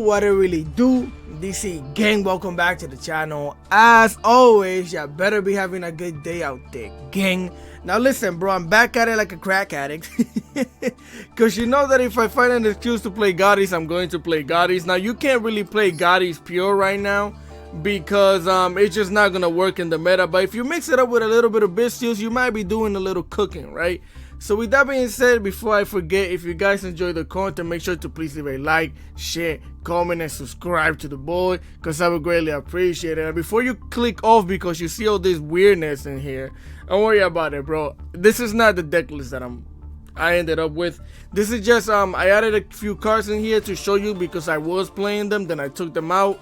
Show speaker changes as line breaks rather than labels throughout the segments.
what it really do, DC gang. Welcome back to the channel. As always, y'all better be having a good day out there, gang. Now listen, bro, I'm back at it like a crack addict. Cause you know that if I find an excuse to play GHOTIs, I'm going to play GHOTIs. Now you can't really play GHOTIs pure right now because it's just not gonna work in the meta. But if you mix it up with a little bit of Bystials, you might be doing a little cooking, right? So with that being said, before I forget, if you guys enjoy the content, make sure to please leave a like, share, comment, and subscribe to the boy, because I would greatly appreciate it. And before you click off because you see all this weirdness in here, don't worry about it, bro. This is not the deck list that I ended up with. This is just I added a few cards in here to show you because I was playing them, then I took them out,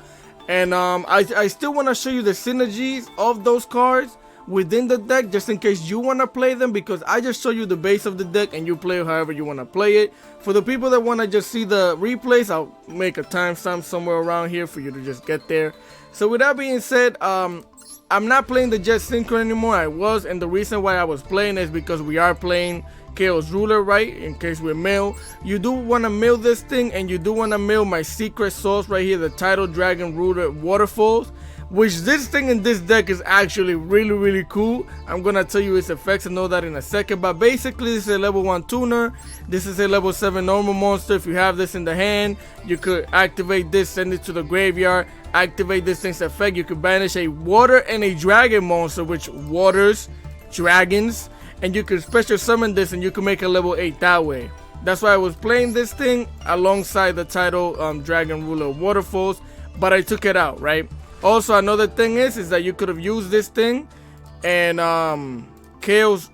and I still want to show you the synergies of those cards within the deck, just in case you want to play them, because I just show you the base of the deck and you play however you want to play it. For the people that want to just see the replays, I'll make a timestamp somewhere around here for you to just get there. So with that being said, I'm not playing the Jet Synchro anymore. I was, and the reason why I was playing is because we are playing Chaos Ruler, right? In case we mill, you do want to mill this thing, and you do want to mill my secret sauce right here, the Tidal Dragon Ruler Waterfalls, which this thing in this deck is actually really cool. I'm gonna tell you its effects and all that in a second, but basically this is a level 1 tuner. This is a level 7 normal monster. If you have this in the hand, you could activate this, send it to the graveyard, activate this thing's effect. You could banish a water and a dragon monster, which waters dragons, and you could special summon this and you can make a level 8 that way. That's why I was playing this thing alongside the Tidal Dragon Ruler Waterfalls, but I took it out, right? Also, another thing is that you could have used this thing and Chaos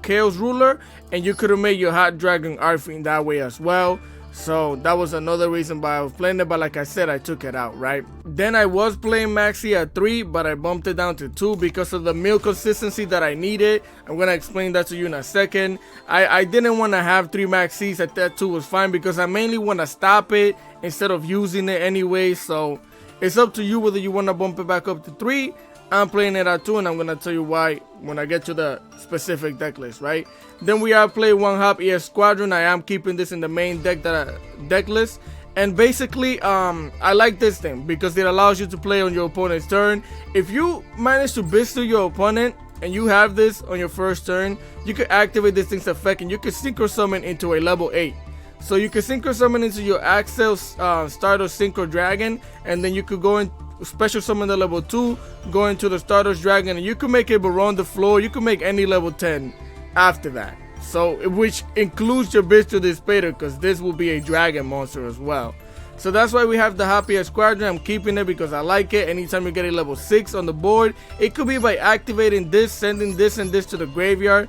Chaos Ruler, and you could have made your Hot Dragon Arfiend that way as well. So that was another reason why I was playing it, but like I said, I took it out, right? Then I was playing Maxi at 3, but I bumped it down to 2 because of the meal consistency that I needed. I'm gonna explain that to you in a second. I didn't want to have 3 Maxis. At that 2 was fine because I mainly want to stop it instead of using it anyway. So it's up to you whether you want to bump it back up to 3. I'm playing it at 2, and I'm going to tell you why when I get to the specific deck list, right? Then we are playing 1 Hop ES Squadron. I am keeping this in the main deck list. And basically, I like this thing because it allows you to play on your opponent's turn. If you manage to Bystial your opponent and you have this on your first turn, you can activate this thing's effect and you can Synchro Summon into a level 8. So you can Synchro Summon into your Axel Stardust Synchro Dragon, and then you could go in special summon the level 2, go into the Stardust Dragon, and you can make it Baron the Floor. You can make any level 10 after that. So which includes your Bystial Dispater, because this will be a dragon monster as well. So that's why we have the Happy Squadron. I'm keeping it because I like it. Anytime you get a level 6 on the board, it could be by activating this, sending this and this to the graveyard,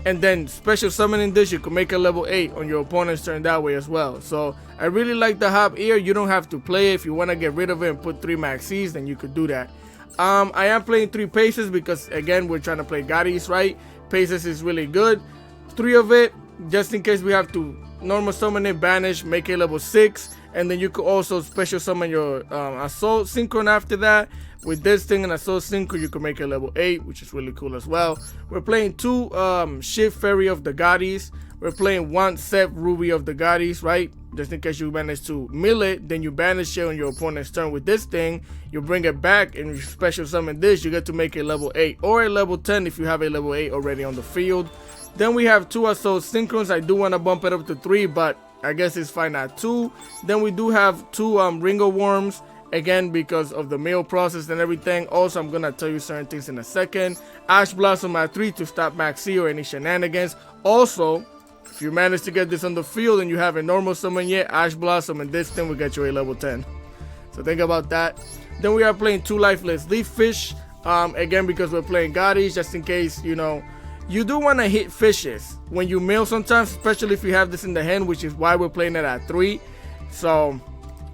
and then special summoning this. You can make a level 8 on your opponent's turn that way as well. So I really like the Hop here. You don't have to play it. If you want to get rid of it and put 3 Maxis, then you could do that. I am playing 3 Paces because again, we're trying to play GHOTIs, right? Paces is really good. 3 of it, just in case we have to normal summon it, banish, make it level 6, and then you could also special summon your Assault Synchron after that. With this thing and Assault Synchro, you can make it level 8, which is really cool as well. We're playing 2 Shift Fairy of the GHOTIs. We're playing 1 Set Ruby of the GHOTIs, right? Just in case you manage to mill it, then you banish it on your opponent's turn. With this thing, you bring it back and you special summon this. You get to make it level 8 or a level 10 if you have a level 8 already on the field. Then we have 2 Assault Synchrons. I do want to bump it up to 3, but I guess it's fine at 2. Then we do have 2 Ringo Worms. Again, because of the meal process and everything. Also, I'm gonna tell you certain things in a second. Ash Blossom at 3 to stop Maxi or any shenanigans. Also, if you manage to get this on the field and you haven't normal summon yet, Ash Blossom and this thing will get you a level 10. So think about that. Then we are playing 2 Lifeless Leaf Fish. Again, because we're playing GHOTIs, just in case, you know, you do want to hit fishes when you mill sometimes, especially if you have this in the hand, which is why we're playing it at 3. So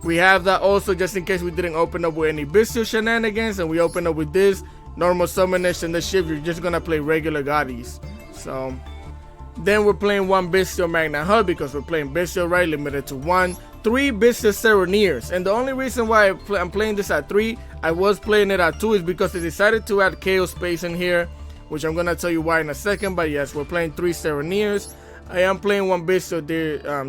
we have that also, just in case we didn't open up with any Bystial shenanigans, and we open up with this normal summonish and the shift. You're just gonna play regular GHOTIs. So then we're playing 1 Bystial Magna Hut because we're playing Bystial, right? Limited to 1. 3 Bystial Sereneers, and the only reason why I'm playing this at 3, I was playing it at 2, is because I decided to add Chaos Space in here, which I'm gonna tell you why in a second. But yes, we're playing 3 Sereneers. I am playing one Bystial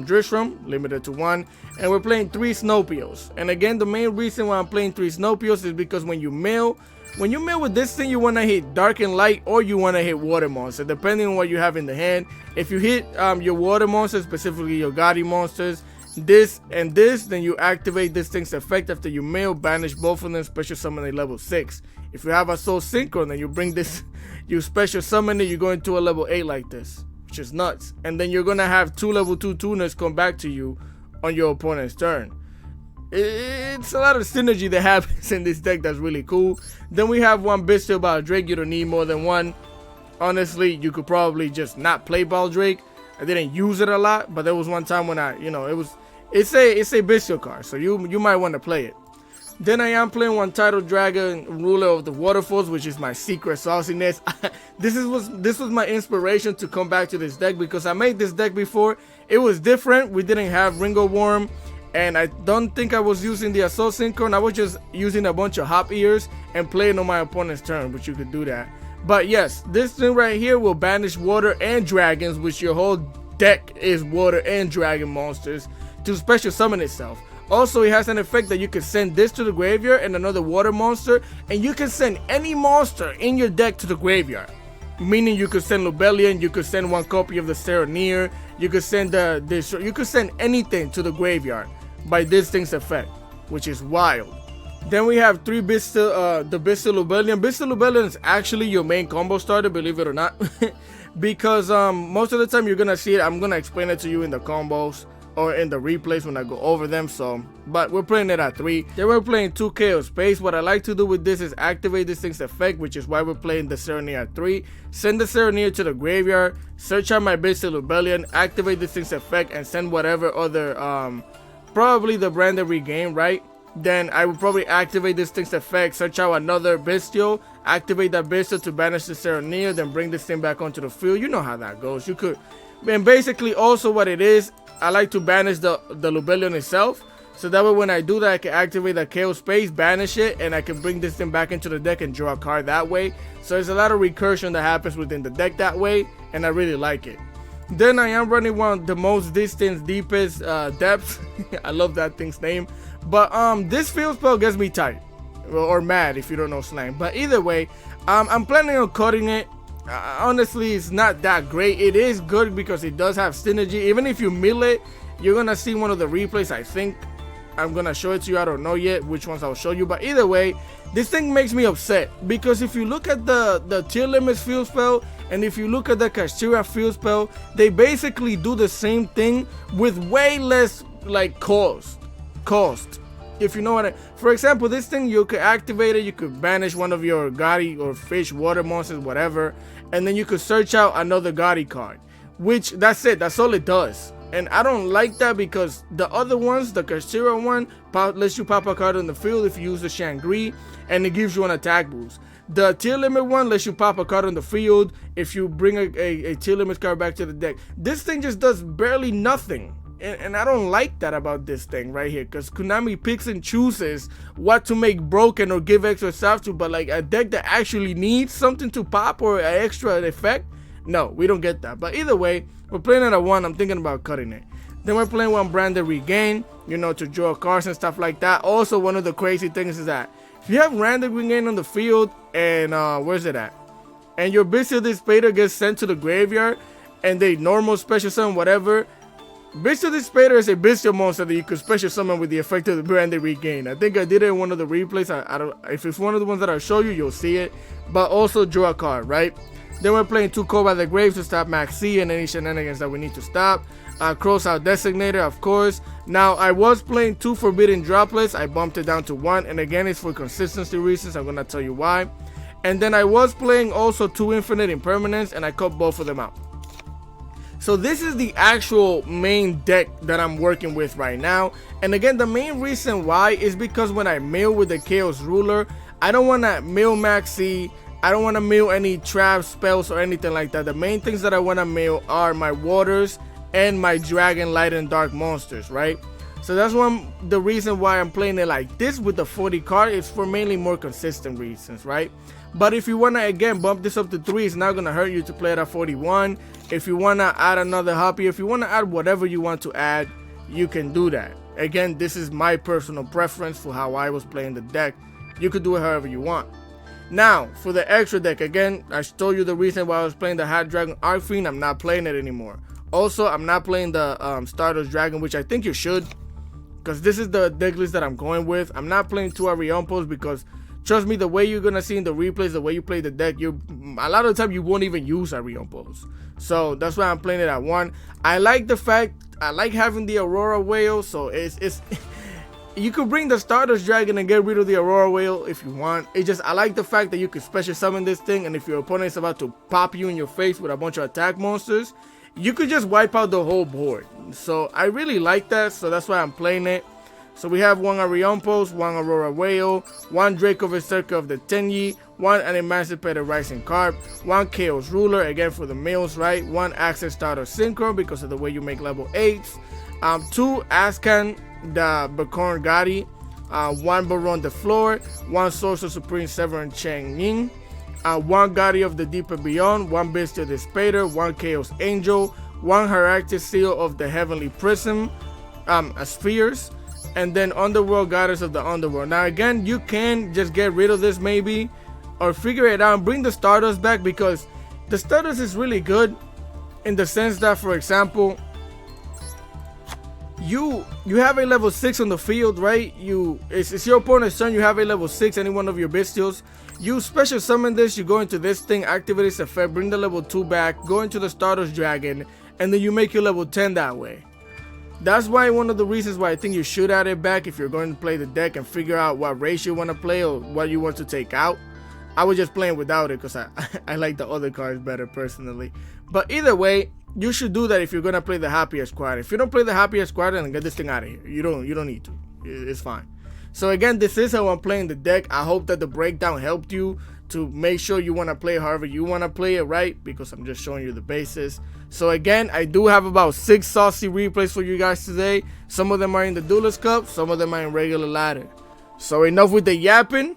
Drishram, limited to 1, and we're playing 3 Snowpios. And again, the main reason why I'm playing 3 Snowpios is because when you mill with this thing, you want to hit Dark and Light, or you want to hit Water Monster, depending on what you have in the hand. If you hit your Water Monsters, specifically your GHOTI monsters, this and this, then you activate this thing's effect after you mill, banish both of them, special summon a level 6. If you have a Soul Synchro, then you bring this, you special summon it, you go into a level 8 like this, which is nuts. And then you're going to have 2 level 2 tuners come back to you on your opponent's turn. It's a lot of synergy that happens in this deck that's really cool. Then we have one Bystial Baldrake. You don't need more than one. Honestly, you could probably just not play Baldrake. I didn't use it a lot, but there was one time when it's a Bystial card, so you might want to play it. Then I am playing one Tidal Dragon, Ruler of the Waterfalls, which is my secret sauciness. This was my inspiration to come back to this deck, because I made this deck before. It was different. We didn't have Ringo Worm, and I don't think I was using the Assault Synchron. I was just using a bunch of Hop Ears and playing on my opponent's turn, which you could do that. But yes, this thing right here will banish water and dragons, which your whole deck is water and dragon monsters, to special summon itself. Also, it has an effect that you can send this to the graveyard and another water monster, and you can send any monster in your deck to the graveyard. Meaning you could send Lubellion, you could send one copy of the Serenir, you could send you could send anything to the graveyard by this thing's effect, which is wild. Then we have 3 Bystial, the Bystial Lubellion. Bystial Lubellion is actually your main combo starter, believe it or not. Because most of the time you're gonna see it. I'm gonna explain it to you in the combos or in the replays when I go over them. So, but we're playing it at 3. Then we're playing 2 Chaos Space. What I like to do with this is activate this thing's effect, which is why we're playing the Serenir at 3. Send the Serenir to the graveyard, search out my Bystial Lubellion, activate this thing's effect, and send whatever other, probably the Branded Regain, right? Then I would probably activate this thing's effect, search out another Bystial, activate that Bystial to banish the Serenir, then bring this thing back onto the field. You know how that goes. You could, and basically also what it is, I like to banish the Lubellion itself, so that way when I do that, I can activate the Chaos Space, banish it, and I can bring this thing back into the deck and draw a card that way. So there's a lot of recursion that happens within the deck that way, and I really like it. Then I am running one of the most distant, deepest depths. I love that thing's name. But this field spell gets me tight, or mad if you don't know slang. But either way, I'm planning on cutting it. Honestly, it's not that great. It is good because it does have synergy. Even if you mill it, you're gonna see one of the replays. I think I'm gonna show it to you. I don't know yet which ones I'll show you. But either way, this thing makes me upset, because if you look at the tier limits field spell, and if you look at the Kashtira field spell, they basically do the same thing with way less like cost. If you know what for example, this thing, you could activate it, you could banish one of your GHOTI or fish, water monsters, whatever, and then you could search out another GHOTI card, which that's it, that's all it does. And I don't like that, because the other ones, the Kashtira one, lets you pop a card on the field if you use the Shangri, and it gives you an attack boost. The tier limit one lets you pop a card on the field if you bring a tier limit card back to the deck. This thing just does barely nothing. And I don't like that about this thing right here, because Konami picks and chooses what to make broken or give extra stuff to, but like a deck that actually needs something to pop or an extra effect, no, we don't get that. But either way, we're playing it at 1. I'm thinking about cutting it. Then we're playing one Branded Regain, you know, to draw cards and stuff like that. Also, one of the crazy things is that if you have Branded Regain on the field, and where's it at, and your Bystial Dispater gets sent to the graveyard, and they normal special summon whatever, Bystial Dispater is a Bystial monster that you could special summon with the effect of the Branded Regain. I think I did it in one of the replays. I don't, if it's one of the ones that I'll show you, you'll see it. But also draw a card, right? Then we're playing 2 Call by the Grave to stop Max C and any shenanigans that we need to stop. Cross out Designator, of course. Now, I was playing 2 Forbidden Droplets. I bumped it down to 1. And again, it's for consistency reasons. I'm going to tell you why. And then I was playing also 2 Infinite Impermanence, and I cut both of them out. So this is the actual main deck that I'm working with right now. And again, the main reason why is because when I mill with the Chaos Ruler, I don't want to mill Maxi. I don't want to mill any trap spells or anything like that. The main things that I want to mill are my waters and my dragon, light, and dark monsters, right? So that's the reason why I'm playing it like this with the 40 card. It's for mainly more consistent reasons, right? But if you want to, again, bump this up to 3, it's not going to hurt you to play it at 41. If you want to add another hobby, if you want to add whatever you want to add, you can do that. Again, this is my personal preference for how I was playing the deck. You could do it however you want. Now, for the extra deck, again, I told you the reason why I was playing the Hot Dragon Arcfiend. I'm not playing it anymore. Also, I'm not playing the Stardust Dragon, which I think you should, because this is the deck list that I'm going with. I'm not playing 2 Ariampos because, trust me, the way you're going to see in the replays, the way you play the deck, a lot of the time you won't even use Ariampos. So that's why I'm playing it at 1. I like the fact, I like having the Aurora Whale, so it's you could bring the Stardust Dragon and get rid of the Aurora Whale if you want. It's just, I like the fact that you can special summon this thing, and if your opponent is about to pop you in your face with a bunch of attack monsters, you could just wipe out the whole board. So I really like that, so that's why I'm playing it. So we have 1 Ariampos, 1 Aurora Whale, 1 Draco Berserker of the Tenyi, 1 an Emancipated Rising Carp, 1 Chaos Ruler, again for the males, right? 1 Access Starter Synchro because of the way you make level 8s. 2 Ascan, the Bakorn Goti, 1 Baron the Floor, 1 Sorcerer Supreme Severin Cheng Ying, 1 Goti of the Deep and Beyond, 1 Bystial Despater, 1 Chaos Angel, 1 Heractic Seal of the Heavenly Prism, Spheres, and then Underworld Goddess of the Underworld. Now again, you can just get rid of this maybe, or figure it out and bring the Stardust back, because the Stardust is really good in the sense that, for example, you have a level 6 on the field, right? It's your opponent's turn, you have a level 6, any one of your Bystials. You special summon this, you go into this thing, activate its effect, bring the level 2 back, go into the Stardust Dragon, and then you make your level 10 that way. That's why one of the reasons why I think you should add it back if you're going to play the deck and figure out what race you want to play or what you want to take out. I was just playing without it because I like the other cards better personally. But either way, you should do that if you're going to play the Happier Squad. If you don't play the Happier Squad, then get this thing out of here. You don't need to. It's fine. So again, this is how I'm playing the deck. I hope that the breakdown helped you to make sure you want to play however you want to play it, right? Because I'm just showing you the basis. So again, I do have about 6 saucy replays for you guys today. Some of them are in the Duelist Cup, some of them are in regular ladder. So enough with the yapping.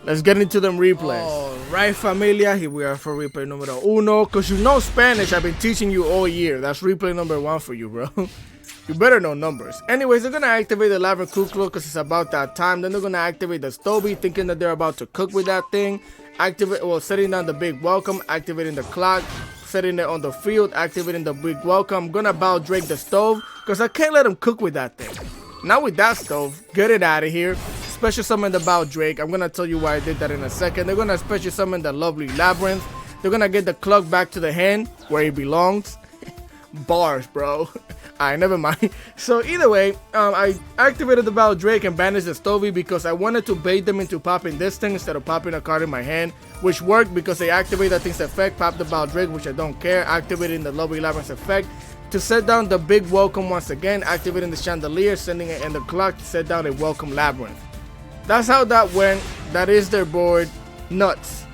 Let's get into them replays. Alright, familia, here we are for replay numero 1. Because you know Spanish, I've been teaching you all year. That's replay number 1 for you, bro. You better know numbers. Anyways, they're going to activate the Labyrinth Kuklo because it's about that time. Then they're going to activate the Stoby, thinking that they're about to cook with that thing. Setting down the Big Welcome, activating the clock, setting it on the field, activating the Big Welcome. I'm going to Bow Drake the stove because I can't let them cook with that thing. Not with that stove. Get it out of here. Special summon the Bow Drake. I'm going to tell you why I did that in a second. They're going to special summon the Lovely Labyrinth. They're going to get the clock back to the hand where it belongs. Bars, bro. Alright, never mind. So either way, I activated the Bow Drake and banished the Stovey because I wanted to bait them into popping this thing instead of popping a card in my hand, which worked because they activate that thing's effect, pop the Bow Drake, which I don't care, activating the Lovely Labyrinth effect to set down the Big Welcome once again, activating the Chandelier, sending it in the clock to set down a Welcome Labyrinth. That's how that went. That is their board. Nuts.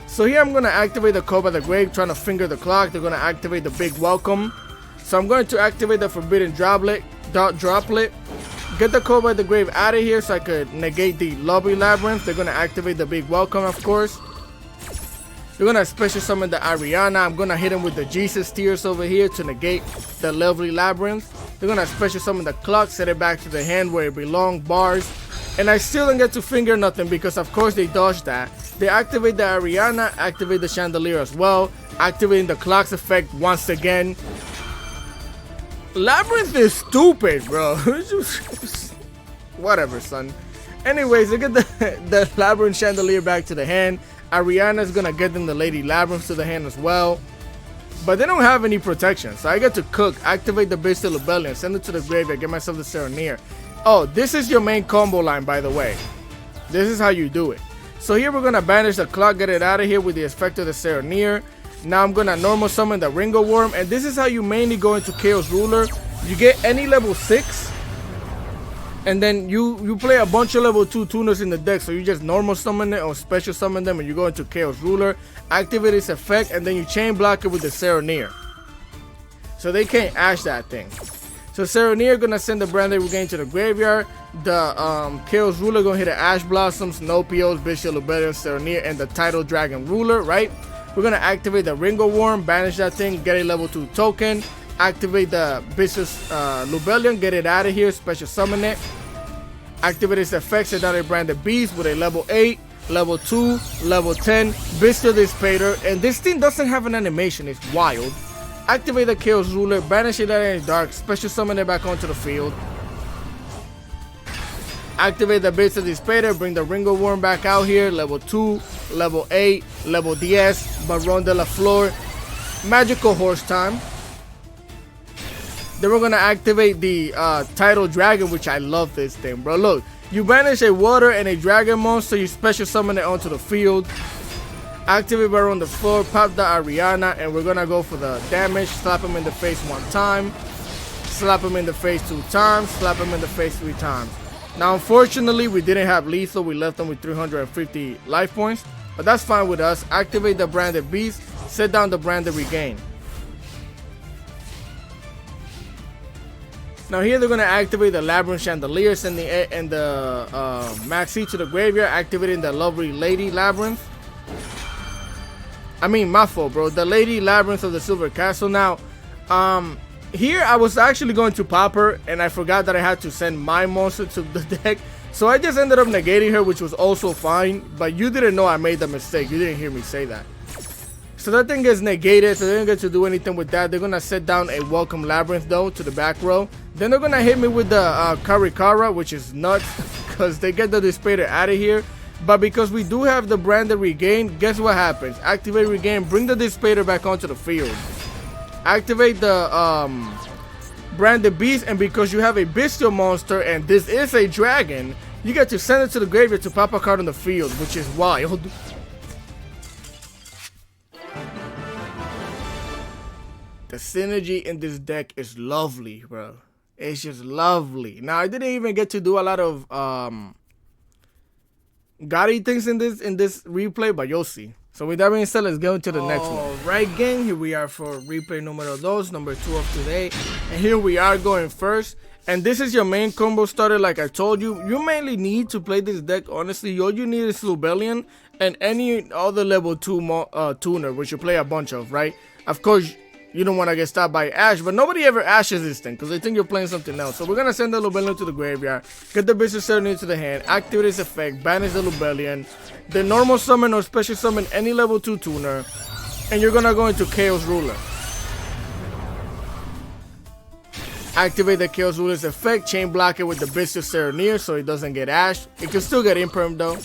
So here I'm going to activate the Code by the Grave, trying to finger the clock. They're going to activate the Big Welcome. So I'm going to activate the Forbidden Droplet, get the Code by the Grave out of here so I could negate the Lovely Labyrinth. They're going to activate the Big Welcome, of course. They're going to special summon the Ariana. I'm going to hit him with the Jesus Tears over here to negate the Lovely Labyrinth. They're going to special summon the clock, set it back to the hand where it belongs, bars. And I still don't get to finger nothing because of course they dodged that. They activate the Ariana, activate the Chandelier as well, activating the clock's effect once again. Labyrinth is stupid, bro. Whatever, son. Anyways, they get the Labyrinth Chandelier back to the hand. Ariana's gonna get them the Lady Labyrinth to the hand as well. But they don't have any protection, so I get to cook, activate the Bystial Rebellion, send it to the graveyard, get myself the Serenir. Oh, this is your main combo line, by the way. This is how you do it. So here we're gonna banish the clock, get it out of here with the effect of the Serenir. Now I'm gonna normal summon the Ringo Worm, and this is how you mainly go into Chaos Ruler. You get any level 6, and then you play a bunch of level 2 tuners in the deck. So you just normal summon it or special summon them, and you go into Chaos Ruler, activate its effect, and then you chain block it with the Serenir. So they can't ash that thing. So Serenir gonna send the Branded Regain to the graveyard. The Chaos Ruler gonna hit the Ash Blossoms, Nopios, Bystial Lubellion, Serenir, and the Tidal Dragon Ruler, right? We're gonna activate the Ringo Worm, banish that thing, get a level 2 token. Activate the Bystial Lubellion, get it out of here, special summon it. Activate its effects, set down a Branded Beast with a level 8, level 2, level 10, Bystial Dispater, and this thing doesn't have an animation, it's wild. Activate the Chaos Ruler, banish it out in the dark, special summon it back onto the field. Activate the Bystial Dispater, bring the Ringo Worm back out here, level 2, level 8, level DS, Baron de la Flor, Magical Horse time. Then we're gonna activate the Tidal Dragon, which I love this thing, bro. Look, you banish a water and a dragon monster, you special summon it onto the field. Activate Baron the floor, pop the Ariana, and we're gonna go for the damage. Slap him in the face 1 time, slap him in the face 2 times, slap him in the face 3 times. Now, unfortunately, we didn't have lethal. We left him with 350 life points, but that's fine with us. Activate the Branded Beast, set down the Branded Regain. Now here they're gonna activate the Labyrinth Chandelier, send the Maxi to the graveyard, activating the lovely Lady Labyrinth. I mean, my fault, bro. The Lady Labyrinth of the Silver Castle. Now, here I was actually going to pop her, and I forgot that I had to send my monster to the deck. So I just ended up negating her, which was also fine. But you didn't know I made the mistake. You didn't hear me say that. So that thing gets negated, so they don't get to do anything with that. They're gonna set down a Welcome Labyrinth though to the back row. Then they're gonna hit me with the Karikara, which is nuts because they get the Dispater out of here. But because we do have the Branded Regain, guess what happens? Activate Regain, bring the Dispater back onto the field. Activate the Branded Beast, and because you have a Bystial monster and this is a dragon, you get to send it to the graveyard to pop a card on the field, which is wild. The synergy in this deck is lovely, bro. It's just lovely. Now, I didn't even get to do a lot of GHOTI things in this replay, but you'll see. So with that being said, let's go into the next one. Alright, gang, here we are for replay numero 2, number 2 of today. And here we are going first. And this is your main combo starter, like I told you. You mainly need to play this deck, honestly. All you need is Lubellion and any other level 2 tuner, which you play a bunch of, right? Of course, you don't want to get stopped by Ash, but nobody ever ashes this thing because they think you're playing something else. So we're going to send the Lubellion to the graveyard, get the Bystial Serenity to the hand, activate its effect, banish the Lubellion, then normal summon or special summon any level 2 tuner, and you're going to go into Chaos Ruler. Activate the Chaos Ruler's effect, chain block it with the Bystial Serenity so it doesn't get Ash. It can still get Imperm though.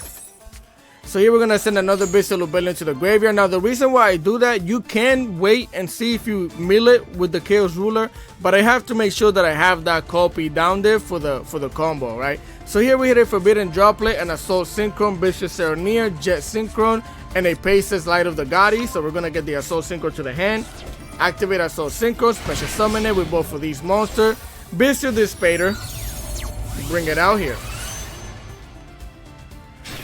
So here we're going to send another Bystial Lubellion to the graveyard. Now the reason why I do that, you can wait and see if you mill it with the Chaos Ruler, but I have to make sure that I have that copy down there for the combo, right? So here we hit a Forbidden Droplet, an Assault Synchron, Bystial Serenity, Jet Synchron, and a Paces Light of the GHOTI. So we're going to get the Assault Synchron to the hand. Activate Assault Synchron, special summon it with both of these monsters. Bystial Dispater, bring it out here.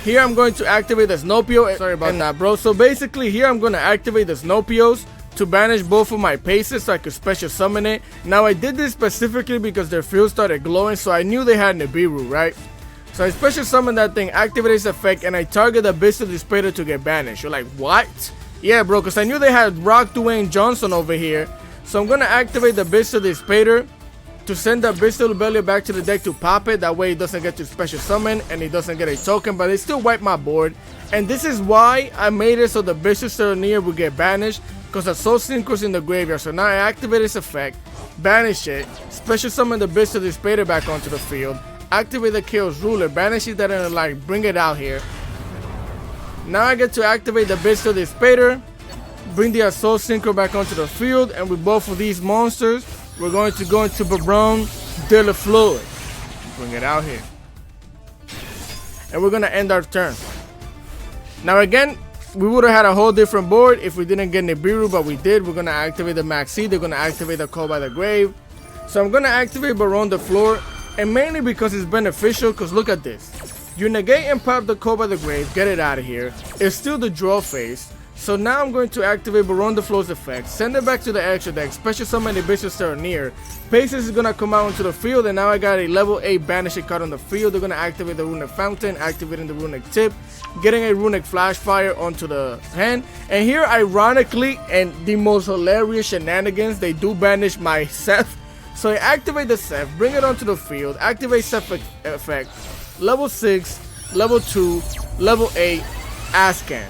Here I'm going to activate the Snopio. Sorry about that, bro. So basically here I'm going to activate the Snopios to banish both of my Paces so I could special summon it. Now I did this specifically because their field started glowing, so I knew they had Nibiru, right? So I special summon that thing, activate its effect, and I target the Bystial Dispater to get banished. You're like, what? Yeah, bro, because I knew they had Rock Dwayne Johnson over here. So I'm going to activate the Bystial Dispater to send the Bystial Lubellion back to the deck to pop it. That way it doesn't get to special summon and it doesn't get a token, but it still wiped my board. And this is why I made it so the Bystial Serenity will get banished, because Assault Synchron's in the graveyard. So now I activate its effect, banish it, special summon the Bystial Dispater back onto the field, activate the Chaos Ruler, banish it that in the light, bring it out here. Now I get to activate the Bystial Dispater, bring the Assault Synchro back onto the field, and with both of these monsters, we're going to go into Baron de la Flor. Bring it out here. And we're going to end our turn. Now again, we would have had a whole different board if we didn't get Nibiru, but we did. We're going to activate the Maxi. They're going to activate the Call by the Grave. So I'm going to activate Baron de Flor, and mainly because it's beneficial, because look at this. You negate and pop the Call by the Grave, get it out of here. It's still the draw phase. So now I'm going to activate Baron the Flow's effect, send it back to the extra deck, special summon a Bystial Serenir. Paces is gonna come out into the field, and now I got a level 8 banishing card on the field. They're gonna activate the Runic Fountain, activating the Runic Tip, getting a Runic Flash Fire onto the hand. And here, ironically, and the most hilarious shenanigans, they do banish my Seth. So I activate the Seth, bring it onto the field, activate Seth effect, level 6, level 2, level 8, Ascan.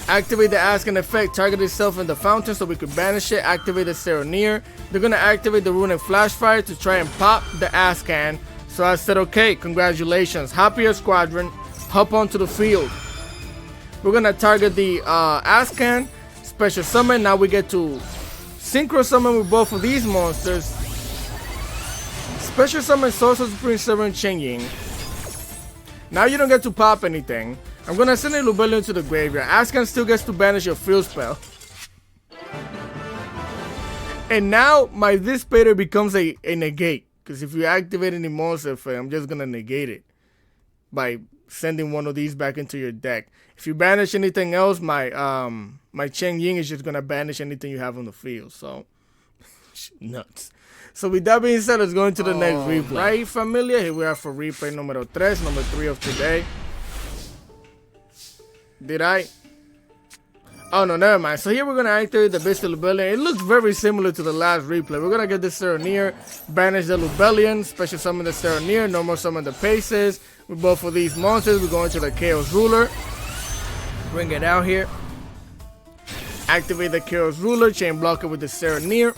Activate the Ascan effect, target itself in the fountain so we could banish it, activate the Serenir. They're gonna activate the Runic Flash Fire to try and pop the Ascan. So I said, okay, congratulations, Happier Squadron, hop onto the field. We're gonna target the Ascan, special summon. Now we get to synchro summon with both of these monsters. Special summon Sorcerer Supreme Severin Chen Ying. Now you don't get to pop anything. I'm gonna send a Lubellion to the graveyard. Ascan still gets to banish your field spell. And now my Dissipator becomes a negate. Because if you activate any monster effect, I'm just gonna negate it by sending one of these back into your deck. If you banish anything else, my Chen Ying is just gonna banish anything you have on the field. So nuts. So with that being said, let's go into the next replay. Right, familia? Here we are for replay number 3 of today. Did I? Oh no, never mind. So here we're gonna activate the Bystial Lubellion. It looks very similar to the last replay. We're gonna get the Serenir, banish the Lubellion, special summon the Serenir, normal summon the Paces. With both of these monsters, we're going to the Chaos Ruler. Bring it out here. Activate the Chaos Ruler, chain block it with the Serenir.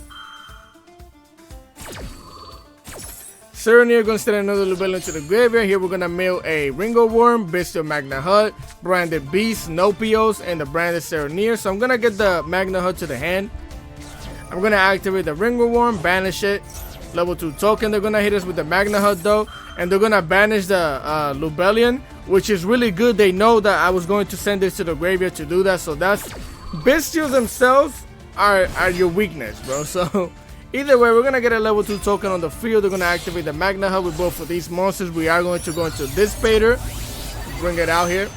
Serenir gonna send another Lubellion to the graveyard. Here we're gonna mail a Ringo Worm, Bystial Magna Hut, Branded Beast, Nopios, and the Branded Serenir. So I'm gonna get the Magna Hut to the hand. I'm gonna activate the Ringo Worm, banish it. Level 2 token. They're gonna hit us with the Magna Hut though, and they're gonna banish the Lubellion, which is really good. They know that I was going to send this to the graveyard to do that, so that's Bystials themselves are your weakness, bro. So either way, we're going to get a level 2 token on the field. They're going to activate the Magna Hut with both of these monsters. We are going to go into Dissipator. Bring it out here.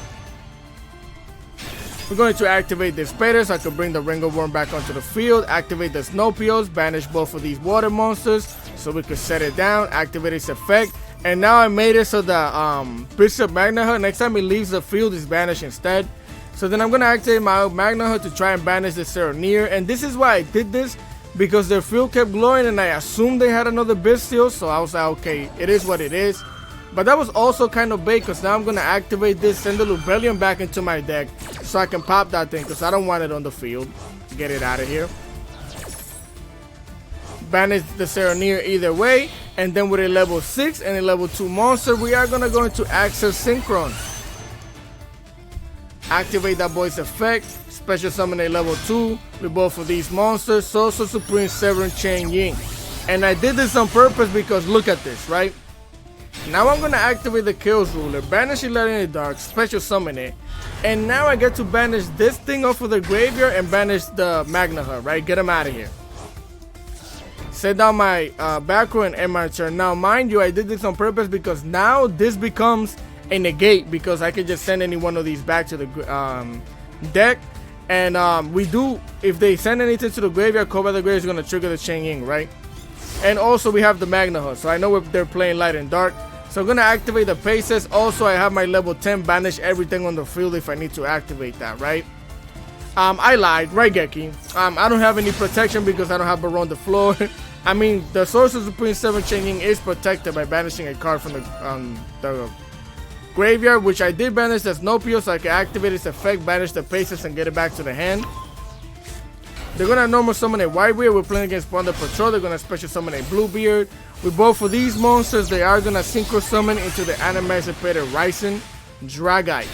We're going to activate Dissipator so I can bring the Ringo Worm back onto the field. Activate the Snopios. Banish both of these water monsters so we could set it down. Activate its effect. And now I made it so the Bishop Magna Hut, next time it leaves the field, is banished instead. So then I'm going to activate my Magna Hut to try and banish the Serenir. And this is why I did this, because their field kept glowing and I assumed they had another Bystial, so I was like, okay, it is what it is. But that was also kind of bait, because now I'm going to activate this, send the Lubellion back into my deck so I can pop that thing, because I don't want it on the field. Get it out of here. Banish the Serenir either way, and then with a level 6 and a level 2 monster, we are going to go into Access Synchron. Activate that boy's effect. Special summon a level 2 with both of these monsters, Sorcerer Supreme Severin Chen Ying. And I did this on purpose because look at this, right? Now I'm going to activate the Chaos Ruler, banish Light in the Dark, special summon it. And now I get to banish this thing off of the graveyard and banish the Magna Hut, right? Get him out of here. Set down my back row and end my turn. Now mind you, I did this on purpose because now this becomes a negate, because I can just send any one of these back to the deck. And we do, if they send anything to the graveyard, Call by the Grave is going to trigger the Chen Ying, right? And also we have the Magna Hut, so I know if they're playing Light and Dark. So I'm going to activate the Paces. Also, I have my level 10 banish everything on the field if I need to activate that, right? I lied, right, Geki? I don't have any protection because I don't have Baron the Floor. I mean, the Sorcerer Supreme Severin Chen Ying is protected by banishing a card from the graveyard, which I did banish the Snopio so I can activate its effect, banish the Paces, and get it back to the hand. They're going to normal summon a Whitebeard. We're playing against Plunder Patrol. They're going to special summon a Bluebeard. With both of these monsters, they are going to synchro summon into the Animancipated Ryzen Dragite.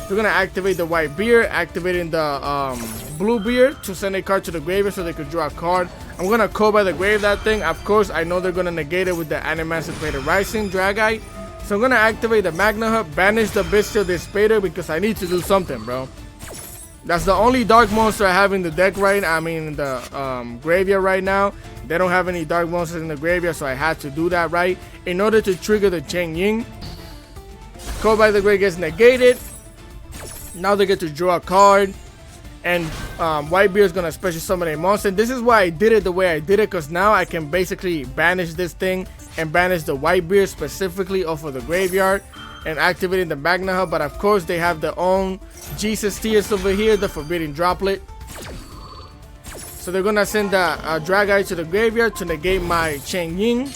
They're going to activate the Whitebeard, activating the Bluebeard to send a card to the graveyard so they could draw a card. I'm going to Call by the Grave that thing. Of course, I know they're going to negate it with the Animancipated Ryzen Dragite. So I'm going to activate the Magna Hut, banish the Bystial Dissipator because I need to do something, bro. That's the only dark monster I have in the deck right now. I mean, in the graveyard right now. They don't have any dark monsters in the graveyard, so I had to do that, right? In order to trigger the Chen Ying. Call by the Grave gets negated. Now they get to draw a card. And Whitebeard is going to special summon a monster. This is why I did it the way I did it, because now I can basically banish this thing and banish the Whitebeard specifically off of the graveyard and activating the Magna Hub. But of course they have their own Jesus Tears over here, the Forbidden Droplet. So they're going to send the Dragite to the graveyard to negate my Cheng Ying.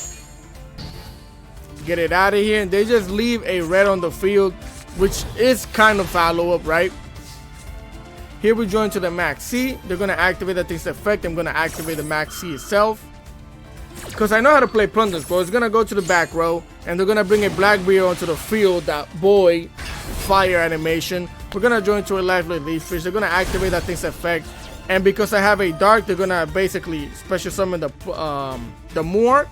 Get it out of here. And they just leave a red on the field, which is kind of follow up, right? Here we join to the Max C. They're going to activate that thing's effect. I'm going to activate the Max C itself, because I know how to play Plunders, bro. It's going to go to the back row, and they're going to bring a Blackbeard onto the field, that boy fire animation. We're going to join to a Lively Leaf Fish. They're going to activate that thing's effect. And because I have a Dark, they're going to basically special summon the Mork.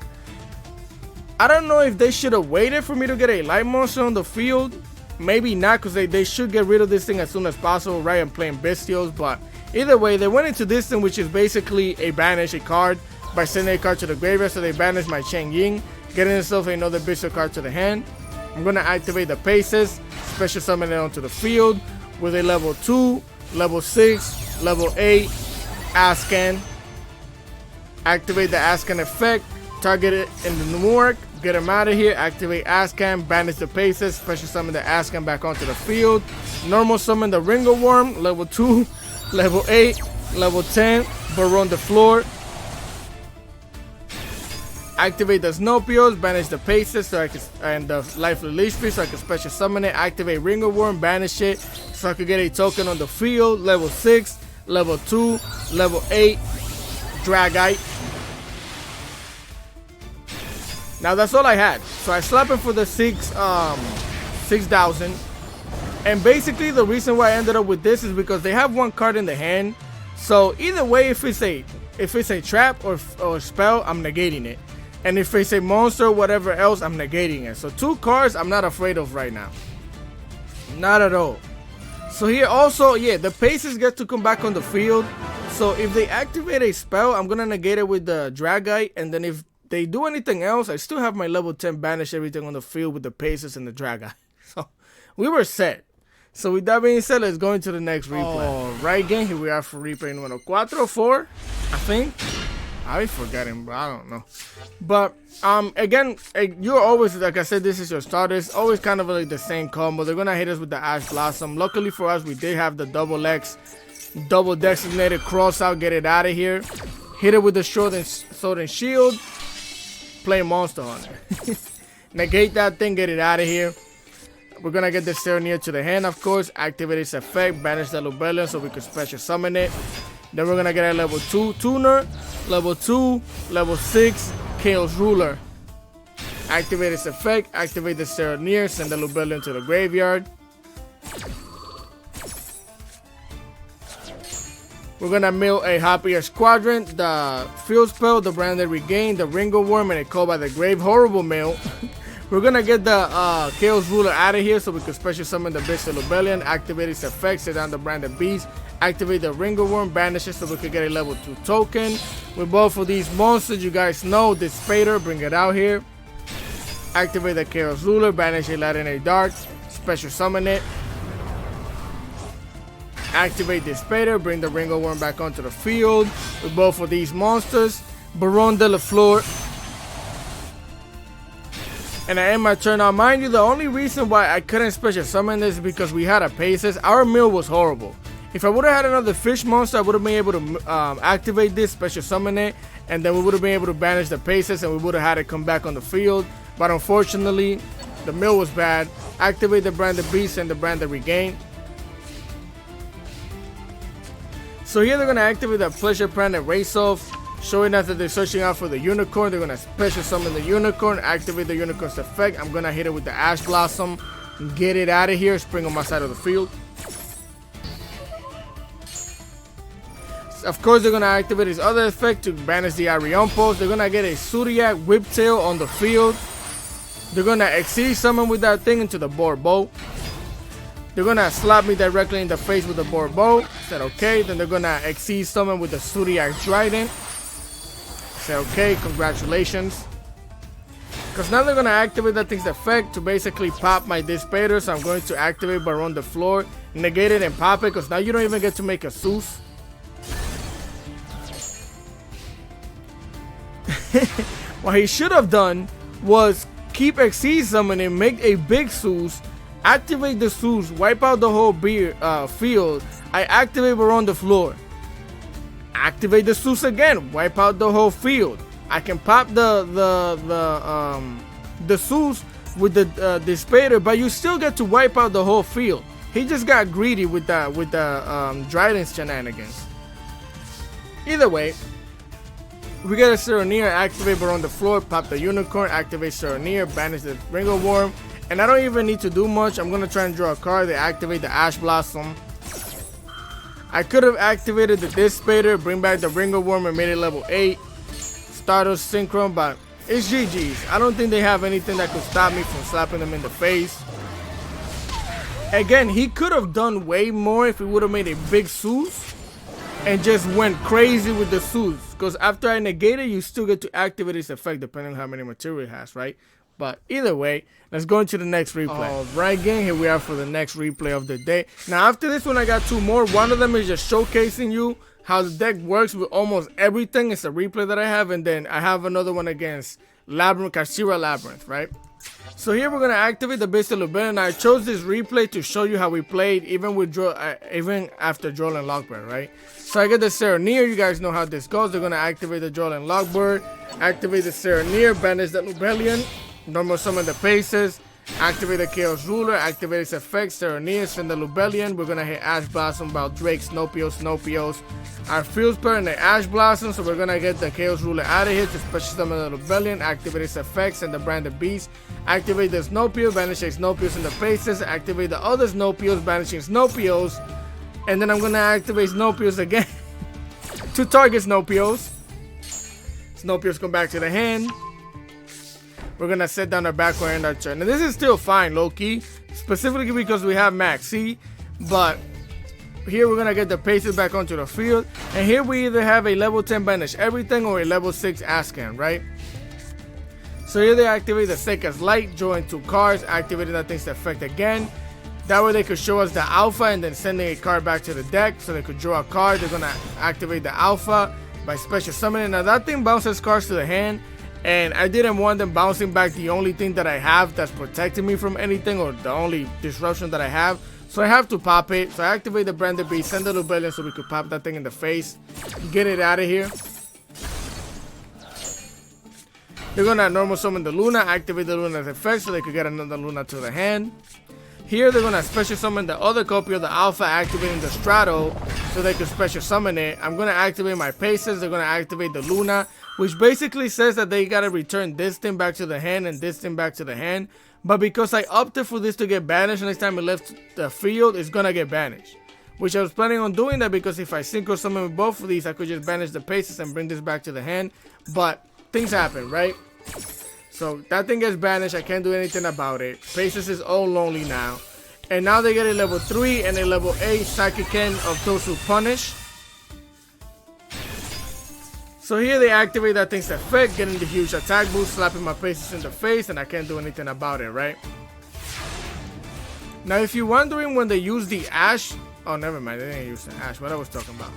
I don't know if they should have waited for me to get a Light Monster on the field. Maybe not, because they should get rid of this thing as soon as possible, right? I'm playing Bystials, but either way, they went into this thing, which is basically a banish a card by sending a card to the graveyard. So they banish my Cheng Ying, getting themselves another Bystial card to the hand. I'm going to activate the Paces, special summon it onto the field with a level 2, level 6, level 8 Ascan. Activate the Ascan effect, target it in the Newark, get him out of here, activate Ascan, banish the Paces, special summon the Ascan back onto the field. Normal summon the Ringo Worm, level 2, level 8, level 10, Baron the floor. Activate the Snopios, banish the Paces so I can, and the Lively Leech Fish so I can special summon it. Activate Ringo Worm, banish it so I can get a token on the field. Level 6, level 2, level 8, Dragite. Now that's all I had. So I slapped him for the 6,000. And basically the reason why I ended up with this is because they have one card in the hand. So either way, if it's a trap or spell, I'm negating it. And if it's a monster or whatever else, I'm negating it. So 2 cards I'm not afraid of right now. Not at all. So here also, yeah, the Paces get to come back on the field. So if they activate a spell, I'm going to negate it with the Dragite. And then if they do anything else, I still have my level 10 banish everything on the field with the Paces and the Dragite. So we were set. So with that being said, let's go into the next replay. Alright, gang, here we are for replay number 4, I think. I forgot him, bro. I don't know. But again, you're always, like I said, this is your starters. Always kind of like the same combo. They're gonna hit us with the Ash Blossom. Luckily for us, we did have the double X, double designated cross out. Get it out of here. Hit it with the Sword and Shield. Play Monster Hunter. Negate that thing. Get it out of here. We're gonna get the Serenity to the hand, of course. Activate its effect. Banish the Lubellion so we can special summon it. Then we're gonna get a level 2 Tuner, level 2, level 6 Chaos Ruler. Activate its effect. Activate the Serenity. Send the Lubellion to the graveyard. We're gonna mill a Happier Squadron, the Field Spell, the Branded Regain, the Ringo Worm, and a Call by the Grave. Horrible mill. We're gonna get the Chaos Ruler out of here so we can special summon the Bystial Rebellion. Activate its effects, set down the Branded Beast. Activate the Ringo Worm, banish it so we can get a level 2 token. With both of these monsters, you guys know this Spader, bring it out here. Activate the Chaos Ruler, banish a Light and a Dark, special summon it. Activate this Spader, bring the Ringo Worm back onto the field. With both of these monsters, Baron de la Fleur. And I end my turn. Now, mind you, the only reason why I couldn't special summon this is because we had a Paces. Our mill was horrible. If I would have had another fish monster, I would have been able to activate this, special summon it, and then we would have been able to banish the Paces, and we would have had it come back on the field. But unfortunately, the mill was bad. Activate the Branded Beast and the Branded Regain. So here they're going to activate the Pleasure Planet Race Off, showing us that they're searching out for the Unicorn. They're going to special summon the Unicorn, activate the Unicorn's effect. I'm going to hit it with the Ash Blossom, get it out of here, spring on my side of the field. Of course, they're going to activate his other effect to banish the Arion Pulse. They're going to get a Zodiac Whiptail on the field. They're going to Exceed Summon with that thing into the Bow. They're going to slap me directly in the face with the Bow. Said okay. Then they're going to Exceed Summon with the Zodiac Trident. Said okay, congratulations. Because now they're going to activate that thing's effect to basically pop my Dissipator. So I'm going to activate Bar on the floor, negate it and pop it. Because now you don't even get to make a Zeus. What he should have done was keep Exceed summoning, make a big Zeus, activate the Zeus, wipe out the whole field. I activate Bar on the floor. Activate the Zeus again, wipe out the whole field. I can pop the Zeus with the Dissipator, but you still get to wipe out the whole field. He just got greedy with the Dryden's shenanigans. Either way, we get a Serenir, activate Bar on the floor, pop the Unicorn, activate Serenir, banish the Ringo Worm, and I don't even need to do much. I'm gonna try and draw a card. They activate the Ash Blossom. I could have activated the Dissipator, bring back the Ringo Worm and made it level 8. Stardust Synchron, but it's GG's. I don't think they have anything that could stop me from slapping them in the face. Again, he could have done way more if he would have made a big Zeus and just went crazy with the Zeus. Because after I negate it, you still get to activate its effect depending on how many material it has, right? But either way, let's go into the next replay. Alright gang, here we are for the next replay of the day. Now after this one, I got two more. One of them is just showcasing you how the deck works with almost everything. It's a replay that I have, and then I have another one against Labyrinth, Kashira Labyrinth, right? So here we're gonna activate the Bystial and Goti, and I chose this replay to show you how we played, even with even after Duel and Lockbird, right? So I get the Serenir. You guys know how this goes. They're gonna activate the Duel and Lockbird, activate the Serenir, banish the Lubellion, normal summon the Paces, activate the Chaos Ruler, activate its effects, Serenir, send the Lubellion. We're gonna hit Ash Blossom, Drake, Snopios. Our Field Spirit and the Ash Blossom, so we're gonna get the Chaos Ruler out of here to special summon the Lubellion, activate its effects and the Branded Beast, activate the Snowpio, banishing Snopios in the Paces, activate the other Snopios, banishing Snopios, and then I'm gonna activate Snopios again to target Snopios. Snopios come back to the hand. We're gonna set down our backward end our turn. And this is still fine, low-key, specifically because we have Max C, but here we're gonna get the Paces back onto the field, and here we either have a level 10 banish everything or a level 6 Ascan, right? So here they activate the Seika's Light, drawing 2 cards, activating that thing's effect again. That way they could show us the Alpha and then sending a card back to the deck so they could draw a card. They're gonna activate the Alpha by special summoning. Now that thing bounces cards to the hand, and I didn't want them bouncing back the only thing that I have that's protecting me from anything, or the only disruption that I have. So I have to pop it. So I activate the Branded Beast, send the Lubellion so we could pop that thing in the face, get it out of here. They're gonna normal summon the Luna, activate the Luna's effect so they could get another Luna to the hand. Here they're gonna special summon the other copy of the Alpha, activating the Strato so they could special summon it. I'm gonna activate my Paces. They're gonna activate the Luna, which basically says that they gotta return this thing back to the hand and this thing back to the hand. But because I opted for this to get banished next time it left the field, it's gonna get banished. Which I was planning on doing that because if I synchro summon with both of these, I could just banish the Paces and bring this back to the hand. But things happen, right? So that thing gets banished. I can't do anything about it. Paces is all lonely now. And now they get a level 3 and a level 8 Psychic Ken of those who punish. So here they activate that thing's effect, getting the huge attack boost, slapping my Paces in the face, and I can't do anything about it, right? Now if you're wondering when they use the Ash, oh never mind, they didn't use the Ash, what I was talking about.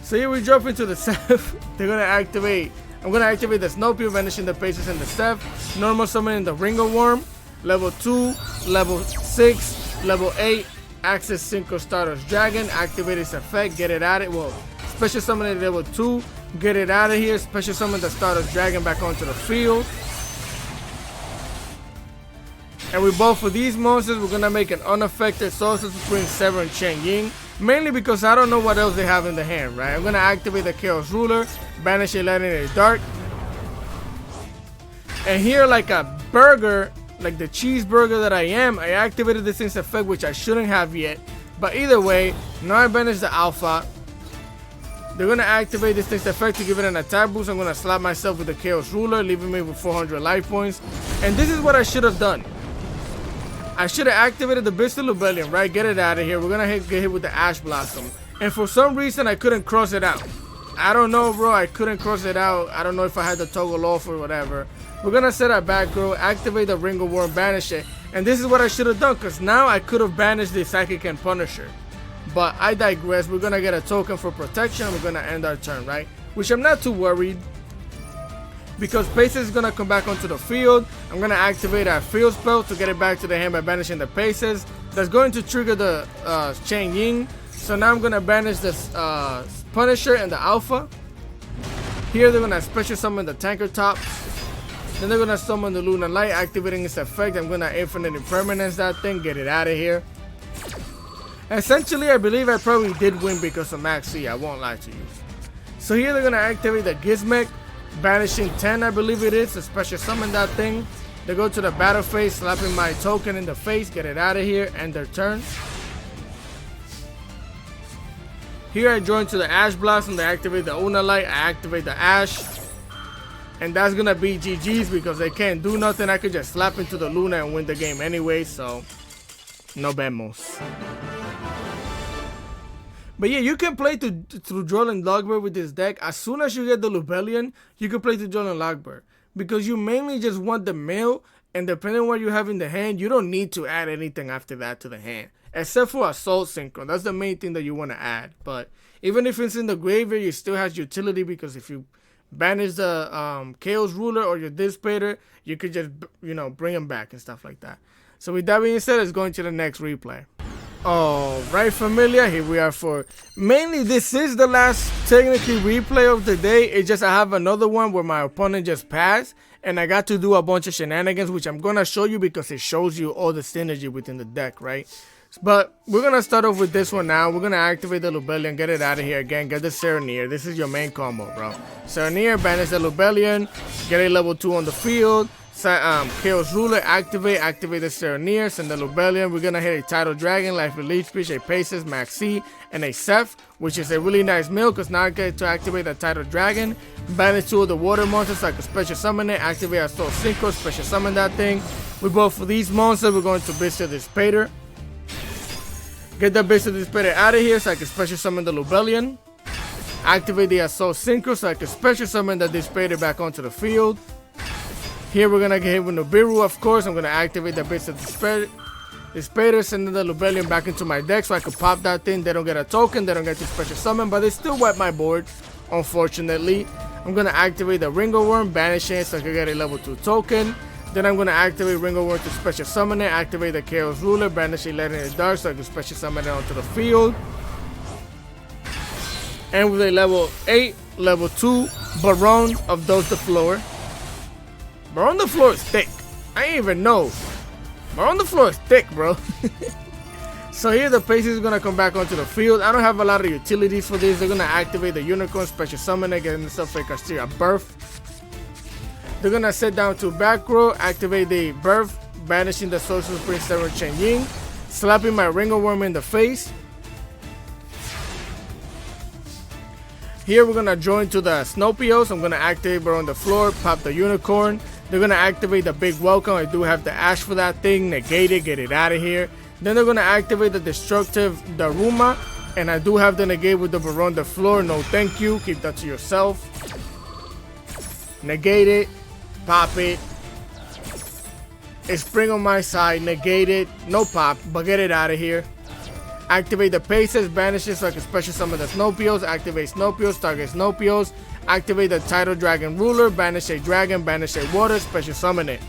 So here we jump into the Ceph. They're gonna activate, I'm gonna activate the Snowpio, vanishing the Paces in the Ceph, normal summoning the Ringo Worm, level 2, level 6, level 8, Access Synchro Stardust Dragon, activate its effect, get it out of it, well, special summon at level 2, get it out of here, special summon the Stardust Dragon back onto the field. And with both of these monsters, we're gonna make an unaffected Sorcerer Supreme Sever and Chen Ying, mainly because I don't know what else they have in the hand, right? I'm gonna activate the Chaos Ruler, banish a Legendary Dark. And here, like a burger, like the cheeseburger that I am, I activated this thing's effect, which I shouldn't have yet. But either way, now I banish the Alpha. They're gonna activate this thing's effect to give it an attack boost. I'm gonna slap myself with the Chaos Ruler, leaving me with 400 life points. And this is what I should have done. I should have activated the Bystial Lubellion, right? Get it out of here. We're gonna get hit with the Ash Blossom. And for some reason, I couldn't cross it out. I don't know, bro. I couldn't cross it out. I don't know if I had to toggle off or whatever. We're gonna set our back row, activate the Ring of War, banish it. And this is what I should have done, because now I could have banished the Psychic and Punisher. But I digress. We're gonna get a token for protection. We're gonna end our turn, right? Which I'm not too worried, because Paces is gonna come back onto the field. I'm gonna activate our field spell to get it back to the hand by banishing the Paces. That's going to trigger the Chain Ying. So now I'm gonna banish this Punisher and the Alpha. Here they're gonna special summon the Tanker Top. Then they're gonna summon the Lunar Light, activating its effect. I'm gonna infinite impermanence that thing, get it out of here. Essentially, I believe I probably did win because of Maxi, I won't lie to you. So here they're gonna activate the Gizmek, banishing 10, I believe it is, to special summon that thing. They go to the battle phase, slapping my token in the face, get it out of here, end their turn. Here I join to the Ash Blossom, they activate the Una Light, I activate the Ash. And that's gonna be GG's because they can't do nothing. I could just slap into the Luna and win the game anyway, so no vemos. But yeah, you can play through Duel and Logbird with this deck. As soon as you get the Lubellion, you can play through Duel and Logbird. Because you mainly just want the mill, and depending on what you have in the hand, you don't need to add anything after that to the hand. Except for Assault Synchro, that's the main thing that you want to add. But even if it's in the graveyard, it still has utility, because if you banish the Chaos Ruler or your Dissipator, you could just, you know, bring them back and stuff like that. So with that being said, let's go into the next replay. Alright, familia, here we are for, mainly this is the last technically replay of the day. It's just I have another one where my opponent just passed and I got to do a bunch of shenanigans, which I'm gonna show you because it shows you all the synergy within the deck, right? But we're gonna start off with this one now. We're gonna activate the Lubellion, get it out of here again, get the Serenir. This is your main combo, bro. Serenir, banish the Lubellion, get a level 2 on the field. Chaos Ruler, activate the Serenir, send the Lubellion. We're gonna hit a Tidal Dragon, Life Release Speech, a Paces, Maxi, and a Seth, which is a really nice mill because now I get to activate the Tidal Dragon. Banish 2 of the water monsters so I can special summon it, activate our Soul Synchro, special summon that thing. We both for these monsters, we're going to Bystial Dissipator. Get the Bystial Dissipator out of here so I can special summon the Lubellion. Activate the Assault Synchro so I can special summon the Dissipator back onto the field. Here we're gonna get hit with Nibiru, of course. I'm gonna activate the Bystial Dissipator, sending the Lubellion back into my deck so I can pop that thing. They don't get a token, they don't get to special summon, but they still wipe my board, unfortunately. I'm gonna activate the Ring of Worm, banish it so I can get a level 2 token. Then I'm gonna activate Ring of Worm to special summon it, activate the Chaos Ruler, banish it, let it in the dark so I can special summon it onto the field. And with a level 8, level 2 Baron of Dose the Floor. Baron the Floor is thick. I ain't even know. Baron the Floor is thick, bro. So here the Paces is gonna come back onto the field. I don't have a lot of utilities for this. They're gonna activate the Unicorn, special summon it, get themselves a Casteria Birth. They're gonna sit down to back row, activate the Birth, banishing the Sorcerer's Prince Seven Chen Ying, slapping my Ring of Worm in the face. Here we're gonna join to the Snopios. I'm gonna activate her on the floor, pop the Unicorn. They're gonna activate the Big Welcome. I do have the Ash for that thing, negate it, get it out of here. Then they're gonna activate the Destructive Daruma, and I do have the negate with the Baron the floor. No thank you, keep that to yourself. Negate it, pop it. It's Spring on my side, negate it, no pop, but get it out of here. Activate the Paces, banish it so I can special summon the Snopios, activate Snopios, target Snopios, activate the Tidal Dragon Ruler, banish a Dragon, banish a Water, special summon it.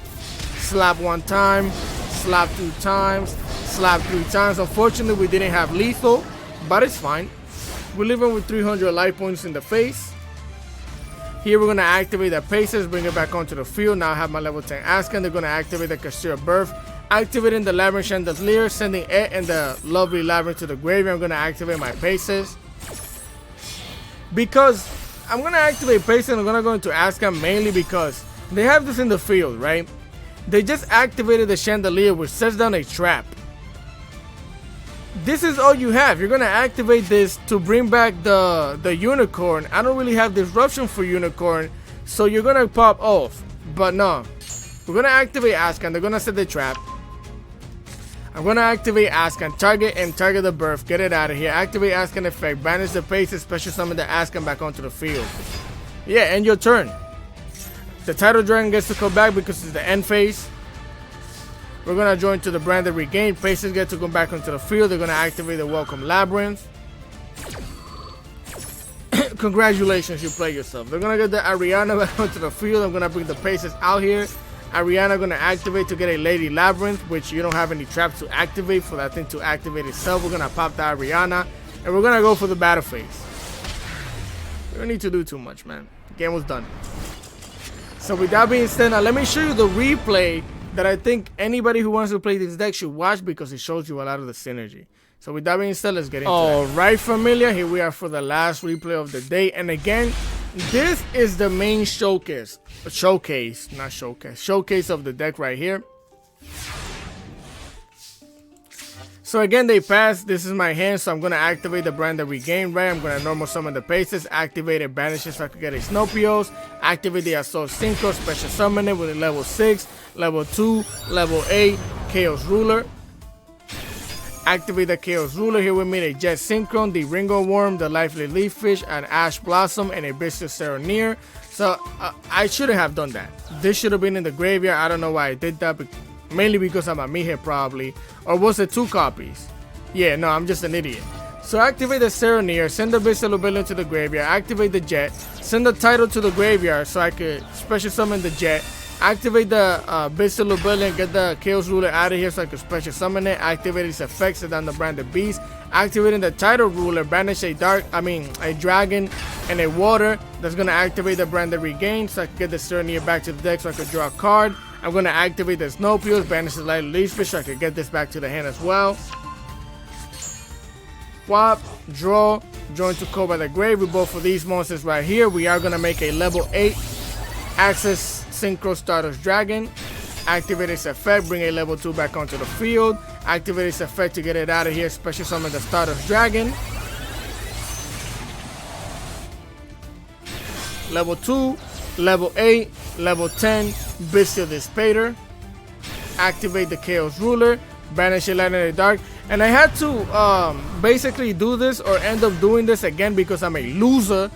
Slap 1 time, slap 2 times, slap 3 times. Unfortunately, we didn't have lethal, but it's fine. We're living with 300 life points in the face. Here we're going to activate the Paces, bring it back onto the field. Now I have my level 10 Ascan. They're going to activate the Casteria Birth, activating the Labyrinth Chandelier, sending it and the lovely Labyrinth to the graveyard. I'm going to activate my Paces. Because I'm going to activate Paces, I'm going to go into Ascan mainly because they have this in the field, right? They just activated the Chandelier, which sets down a trap. This is all you have. You're going to activate this to bring back the Unicorn. I don't really have Disruption for Unicorn, so you're going to pop off. But no. We're going to activate Ascan. They're going to set the trap. I'm gonna activate Ascan, target and target the birth, get it out of here. Activate Ascan effect, banish the paces, special summon the Ascan back onto the field. Yeah, end your turn. The Tidal Dragon gets to come back because it's the end phase. We're gonna join to the Branded Regain. Paces get to come back onto the field. They're gonna activate the Welcome Labyrinth. Congratulations, you play yourself. They're gonna get the Ariana back onto the field. I'm gonna bring the Paces out here. Ariana gonna activate to get a Lady Labyrinth, which you don't have any traps to activate for that thing to activate itself. We're gonna pop the Ariana, and we're gonna go for the battle phase. We don't need to do too much, man. The game was done. So with that being said, now let me show you the replay that I think anybody who wants to play this deck should watch because it shows you a lot of the synergy. So with that being said, let's get into it. Alright, familia, here we are for the last replay of the day. And again, this is the main showcase of the deck right here. So again, they passed. This is my hand, so I'm going to activate the Branded Regain, right? I'm going to normal summon the Paces, activate it, banish it so I can get a Snopios, activate the Assault Synchro, special summon it with a level 6, level 2, level 8, Chaos Ruler. Activate the Chaos Ruler. Here we meet a Jet Synchron, the Ringo Worm, the Lively Leaf Fish, an Ash Blossom, and a Bystial Serenir. So I shouldn't have done that. This should have been in the graveyard. I don't know why I did that. Mainly because I'm a meathead probably. Or was it 2 copies? Yeah, no, I'm just an idiot. So activate the Serenir, send the Bystial Billion to the graveyard, activate the Jet, send the Tidal to the graveyard so I could special summon the Jet. Activate the Bystial Billion, get the Chaos Ruler out of here so I can special summon it. Activate its effects, set down the Branded Beast. Activating the Tidal Ruler, banish a dragon and a water. That's gonna activate the Branded Regain so I can get the Serenir back to the deck so I can draw a card. I'm gonna activate the Snopios, banish the Light Leaf Fish so I can get this back to the hand as well. Swap, draw, join to Call by the Grave with both of these monsters right here. We are gonna make a level 8 Access Synchro Stardust Dragon. Activate its effect, bring a level 2 back onto the field. Activate its effect to get it out of here, special summon the Stardust Dragon. Level 2, level 8, level 10, Bystial Dispater. Activate the Chaos Ruler, banish it Light in the Dark. And I had to basically do this or end up doing this again because I'm a loser.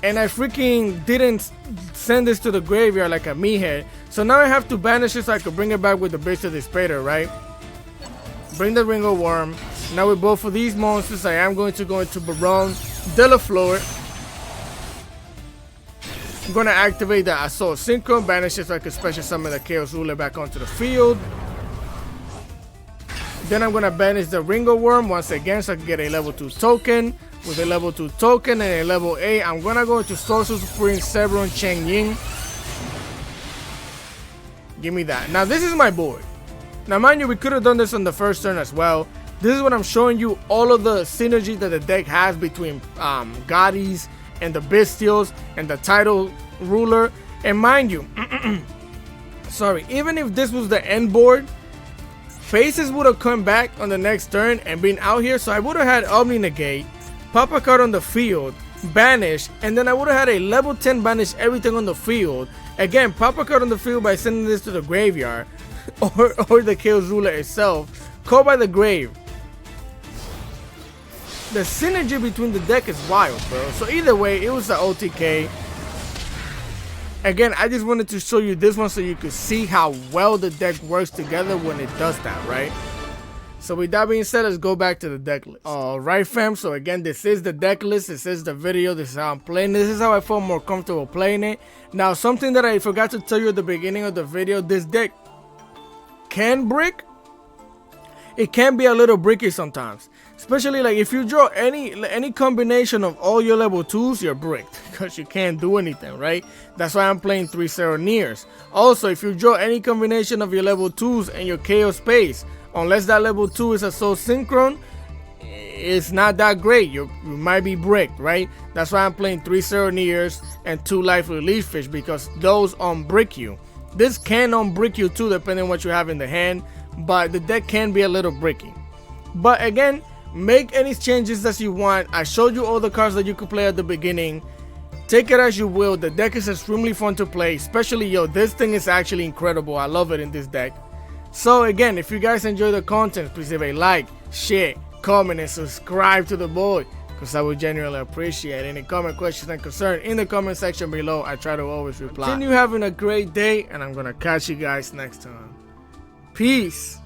And I freaking didn't send this to the graveyard like a meathead. So now I have to banish it so I can bring it back with the Bystial Dispater, right? Bring the Ringo Worm. Now with both of these monsters, I am going to go into Baron de la Flor. I'm going to activate the Assault Synchro, banish it so I can special summon the Chaos Ruler back onto the field. Then I'm going to banish the Ringo Worm once again so I can get a level 2 token. With a level 2 token and a level 8, I'm going to go into Sorcerer Supreme Severon Cheng Ying. Give me that. Now this is my board. Now mind you, we could have done this on the first turn as well. This is what I'm showing you, all of the synergy that the deck has between GHOTIs and the Bystials and the Tidal Ruler. And mind you, sorry, even if this was the end board, Faces would have come back on the next turn and been out here. So I would have had Omni Negate, pop a card on the field, banish, and then I would have had a level 10 banish everything on the field. Again, pop a card on the field by sending this to the graveyard or the Chaos Ruler itself. Call by the Grave. The synergy between the deck is wild, bro. So either way, it was the OTK. Again, I just wanted to show you this one so you could see how well the deck works together when it does that, right? So with that being said, let's go back to the deck list. Alright fam, so again, this is the deck list, this is the video, this is how I'm playing, this is how I feel more comfortable playing it. Now something that I forgot to tell you at the beginning of the video, this deck can brick. It can be a little bricky sometimes. Especially like if you draw any combination of all your level 2s, you're bricked. Because you can't do anything, right? That's why I'm playing 3 Serenirs. Also, if you draw any combination of your level 2s and your Chaos Space, unless that level 2 is a Soul Synchron, it's not that great. You might be bricked, right? That's why I'm playing 3 Serenirs and 2 Lively Leaf Fish, because those unbrick you. This can unbrick you too, depending on what you have in the hand, but the deck can be a little bricky. But again, make any changes as you want. I showed you all the cards that you could play at the beginning. Take it as you will. The deck is extremely fun to play, especially, yo, this thing is actually incredible. I love it in this deck. So again, if you guys enjoy the content, please leave a like, share, comment, and subscribe to the boy, because I would genuinely appreciate any comment, questions, and concern in the comment section below. I try to always reply. Continue having a great day, and I'm gonna catch you guys next time. Peace.